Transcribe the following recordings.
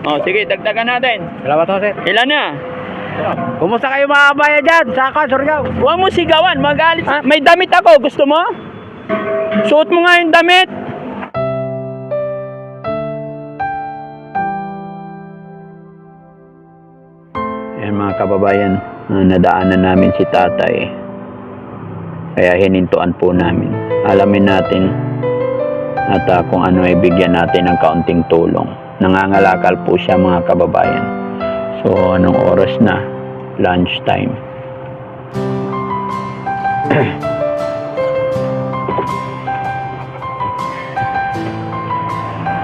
Oh, sige, dagdagan natin. Salamat ho, sir. Ilan na? Kumusta kayo mga kabayan dyan? Saka, Surigao. Huwag mo sigawan, magalit. May damit ako, gusto mo? Suot mo nga yung damit. Yan mga kababayan, nadaanan namin si tatay. Kaya hinintuan po namin. Alamin natin at kung ano ay bigyan natin ng kaunting tulong. Nangangalakal po siya mga kababayan. So anong oras na? Lunch time.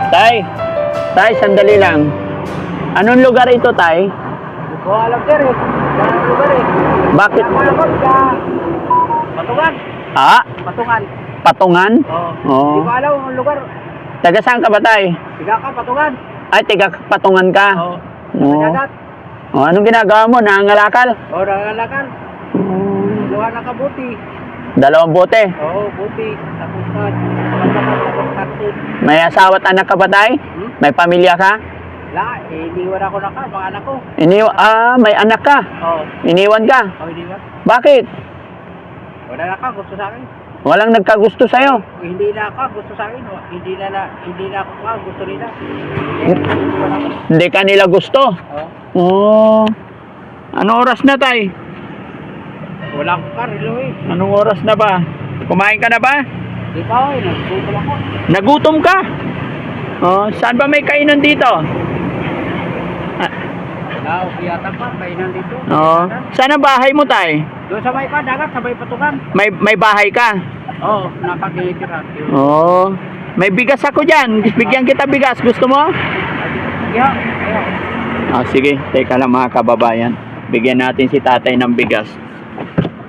Tay, sandali lang. Anong lugar ito, Tay? Hindi ko alam, sir. Saan lugar eh? Bakit? Patungan. Ah, Patungan. Patungan? Oo. Hindi ko alam ang lugar. Taga saan ka ba, Tay? Tiga ka, Patungan. Ay, taga Patungan ka? Oo. Oo. Dagat. Oh, anong ginagawa mo? Nangangalakal? Oo, nangalakal. Luha na kabuti. 2 bote. Oo, buti. Tapos karton. May asawa at anak ka ba, Tay? May pamilya ka? La, iniwan ako na ka, mga anak ko. May anak ka? Oo. Iniwan ka? Oo, iniwan. Bakit? Wala na ka, gusto sa akin. Walang nagkagusto sa'yo? Hindi na ako, gusto sa akin. Hindi na ako ka, gusto nila. Iniwan ako. Hindi ka nila gusto? Oo. Oo. Anong oras na, Tay? Wala akong karilo eh. Anong oras na ba? Kumain ka na ba? Di pa eh, nagsuko ako. Nagutom ka? Oh, saan ba may kainan dito? Yata pa, kainan dito. Oh, saan ang bahay mo, Tay? Doon sa may dagat, sa may Patungan. May bahay ka? Oo, nakakilitira. Oh, may bigas ako dyan. Bigyan kita bigas. Gusto mo? Yeah, Ah, sige. Teka lang mga kababayan. Bigyan natin si tatay ng bigas.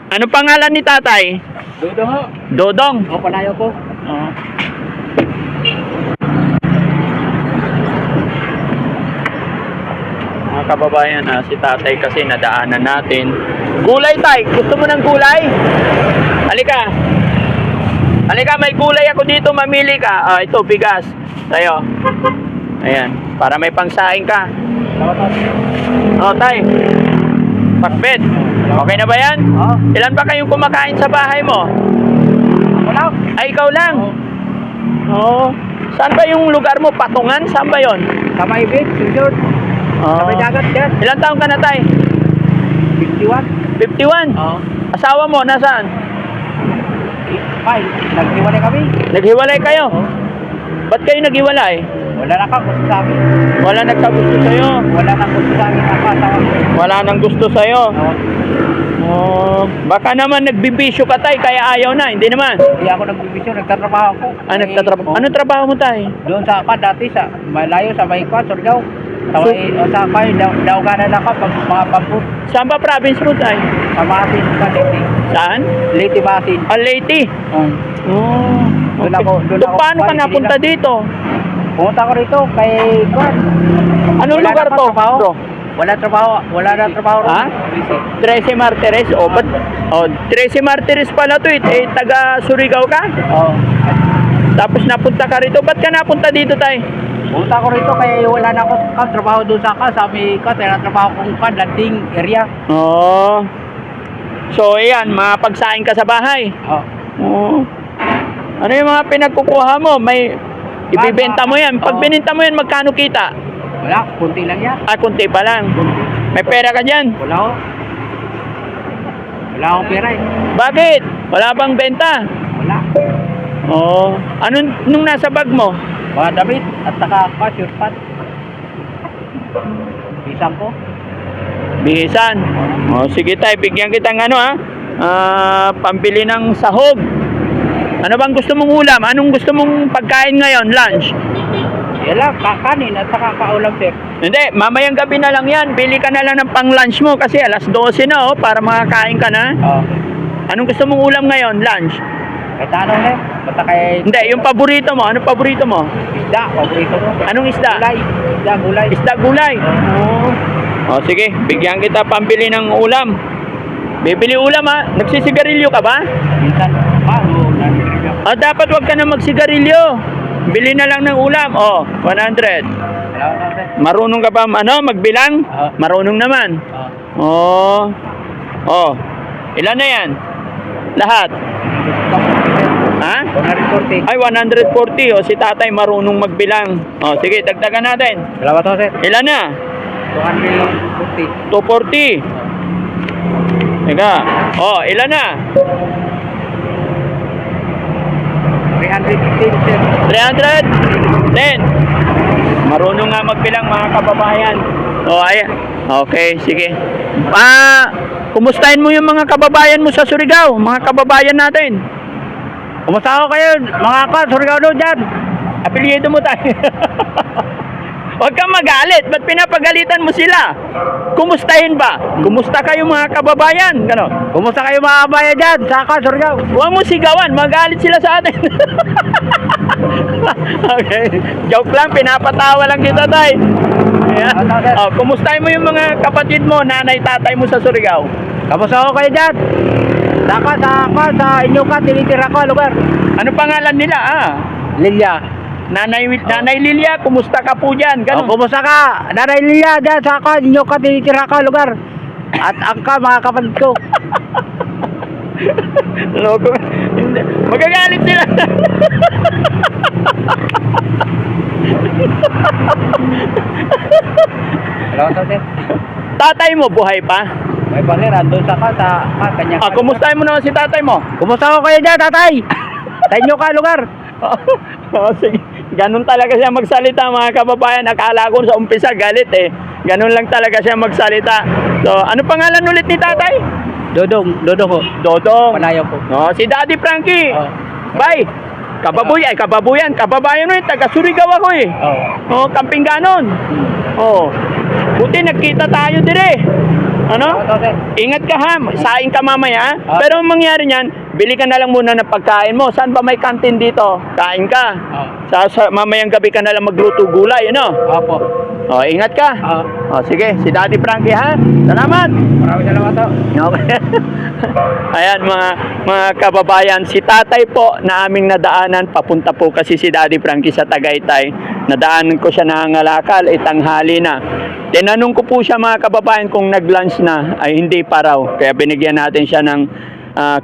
Ano pangalan ni tatay? Dodo ho. Dodong. O, panayo ko. Oh. Mga kababayan, si tatay kasi nadaanan natin. Gulay, tay. Gusto mo ng gulay? Halika. Halika, may gulay ako dito. Mamili ka. Ah, ito, bigas. Tayo. Ayan. Para may pangsaing ka. Oh, tay. Pakbet. Okay na ba yan? Oo. Ilan ba kayong kumakain sa bahay mo? Wala. Ay, ikaw lang. Oo. Saan ba yung lugar mo? Patungan? Saan ba yun? Sa may beach, resort. Sa may dagat dyan. Ilan taong ka na, tay? 51. 51? Oo. Asawa mo, nasaan? Fine. Naghiwalay kami. Naghiwalay kayo? Ba't kayo naghiwalay? Wala na ka, gusto sa akin. Wala nagkagusto sa'yo. Wala na gusto sa akin. Ako, asawa ko. Wala nang gusto sa'yo. Oo. Oh, baka naman nagbibisyo ka, tay, kaya ayaw na. Hindi naman. Hindi ako nagbibisyo, nagtatrabaho ako. Anong trabaho mo, tay? Doon sa pa dati sa malayo sa may kwan, Surigao. Sa may sa may dauganan ako pag mga pamput. Saan ba province mo, tay? Sa Masin, sa Leyte. Saan? Leyte Masin. Leyte. Oh. Doon ako, Paano ka napunta dito? Pumunta ko rito kay kwan. Anong Wala lugar na pa to, trabaho. bro? Wala na trabaho. Ha? 13 Martires. Oh, 13 Martires pala to eh. Taga Surigao ka? Oo. Tapos napunta ka rito. Ba't ka napunta dito, tay? Pumunta ko rito kaya wala na ako trabaho doon sa sabi ko, trabaho kong kwan, landing area. Oh. So, ayan, mapagsaing ka sa bahay. Oo. Oh. Ano yung mga pinagkukuha mo? May ibibenta mo yan. Pag bininta mo yan, magkano kita? Wala, kunti lang yan. Kunti pa lang. May pera ka dyan. Wala ko. Wala akong pera eh. Bakit? Wala bang benta? Wala. Oh. Nung nasa bag mo? Mga damit at saka short pant. Isang ko. Bihisan. Oh, sige tay, bigyan kitang pambili ng sahog. Ano bang gusto mong ulam? Anong gusto mong pagkain ngayon? Lunch? Yan lang, kakanin at saka kaulam sir. Hindi, mamayang gabi na lang yan. Bili ka na lang ng pang-lunch mo kasi alas 12 na para makakain ka na. Oo. Anong gusto mong ulam ngayon? Lunch? Kahit anong sir. Basta kay Hindi, yung paborito mo. Anong paborito mo? isda, paborito mo. Anong isda? Gulay. Isda, gulay. Isda gulay. Oh, sige, bigyan kita pambili ng ulam. Bibili ulam ha. Nagsisigarilyo ka ba? Minsan, nandiyo. Dapat wag ka na magsigarilyo. Bili na lang ng ulam. Oh, 100. Salamat, sir. Marunong ka ba magbilang? Oo. Marunong naman. Oo. Oh. Oh. Ilan na yan? Lahat? Ha? 140. Ay, 140. O, si tatay marunong magbilang. O, sige, dagdagan natin. Salamat po, sir. Ilan na? 240. 240. Teka. O, ilan na? 315, sir. 310. Marunong nga magbilang, mga kababayan. O, ayan. Okay, sige. Kumustahin mo yung mga kababayan mo sa Surigao, mga kababayan natin. Kumusta ako kayo, mga Surigao doon dyan? Apelyido mo tayo. Huwag kang magalit. Ba't pinapagalitan mo sila? Kumustahin ba? Kumusta kayo mga kababayan? Ganon. Kumusta kayo mga kabayan dyan? Sa Surigao? Huwag mo sigawan. Magalit sila sa atin. Okay. Joke lang. Pinapatawa lang kita, tay. Ayan. Oh, kumustahin mo yung mga kapatid mo, nanay, tatay mo sa Surigao? Kamusta ako kayo dyan? Sa inyo ka, tinitira ko lugar. Ano pangalan nila? Lilia. Nanay Lilia, kumusta ka po dyan? Ganon. Kumusta ka? Nanay Lilia, dyan sa inyo ka, tinitira ko lugar. At ang ka, mga kapatid ko. Loko. Hindi. Magagalit sila. Salamat po, sir. Tatay mo, buhay pa? May balir, andun sa kanya. Kumustahin mo naman si tatay mo? Kumusta ako kayo dyan, tatay? Sa inyo ka, lugar. Sige. Ganun talaga siya magsalita, mga kababayan. Akala ko sa umpisa galit eh. Ganun lang talaga siya magsalita. So, ano pangalan ulit ni tatay? Dodong ko. Dodong. Panayaw ko. No, si Daddy Frankie. Oh. Bye. Kababuyan. Kababayan mo eh. Taga Surigao ako eh. Oh. Oh, camping ganon. Oh. Buti nagkita tayo dire. Ano? Ingat ka ha. Saing ka mamaya. Pero ang mangyari niyan, bili ka na lang muna ng pagkain mo. Saan ba may kantin dito? Kain ka. Sa mamayang gabi ka na lang magluto gulay, ano? Opo. Oh, ingat ka. Oh, sige, si Daddy Frankie ha. Salamat. Maraming salamat po. Okay. Ayan mga kababayan, si tatay po na aming nadaanan, papunta po kasi si Daddy Frankie sa Tagaytay. Nadaanan ko siya nangangalakal, tanghali na. Tinanong ko po siya mga kababayan kung nag-lunch na, ay hindi pa raw. Kaya binigyan natin siya ng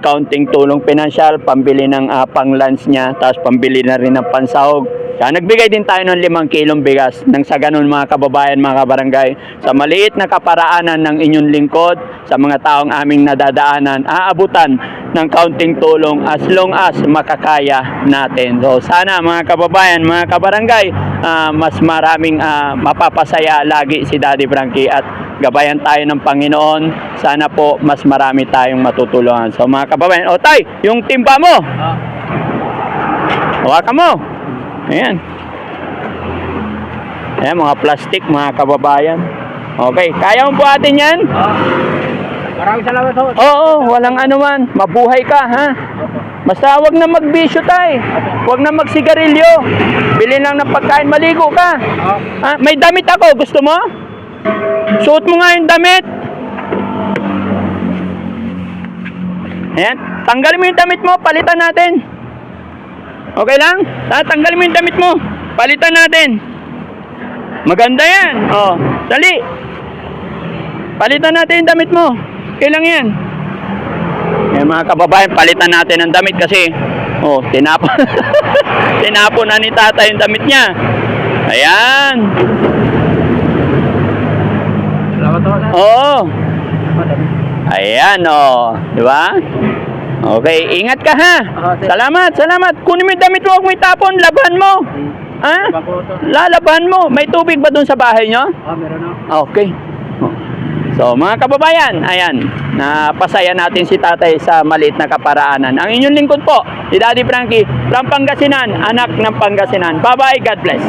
counting tulong pinansyal, pambili ng pang-lunch niya, tapos pambili na rin ng pansahog. Kaya nagbigay din tayo ng 5 kilong bigas nang sa ganun mga kababayan, mga kabarangay, sa maliit na kaparaanan ng inyong lingkod, sa mga taong aming nadadaanan, aabutan ng kaunting tulong as long as makakaya natin. So sana mga kababayan, mga kabarangay, mas maraming mapapasaya lagi si Daddy Frankie at gabayan tayo ng Panginoon. Sana po mas marami tayong matutulungan. So mga kababayan, tay, yung timba mo. Hawakan mo. Ayan. Ayan, mga plastic, mga kababayan. Okay, kaya mo po atin yan? Maraming salamat po. Oo, walang anuman. Mabuhay ka, ha? Basta wag na magbisyo tay. Wag na magsigarilyo. Bili lang ng pagkain, maligo ka. May damit ako, gusto mo? Suot mo nga yung damit. Ayan, tanggalin mo yung damit mo, palitan natin. Okay lang? Tanggalin mo yung damit mo. Palitan natin. Maganda yan. Oh, dali. Palitan natin yung damit mo. Okay lang yan. Mga kababayan, palitan natin ang damit kasi tinapon. Tinapon na ni tata yung damit niya. Ayan. Salamat po. Oo. Ayan, di ba? Okay, ingat ka ha. Salamat. Kunin mo yung damit mo, huwag mo itapon, laban mo. Ha? Lalaban mo. May tubig ba doon sa bahay nyo? Meron na. Okay. So, mga kababayan, ayan, napasaya natin si tatay sa maliit na kaparaanan. Ang inyong lingkod po, si Daddy Frankie, from Pangasinan, anak ng Pangasinan. Bye-bye, God bless.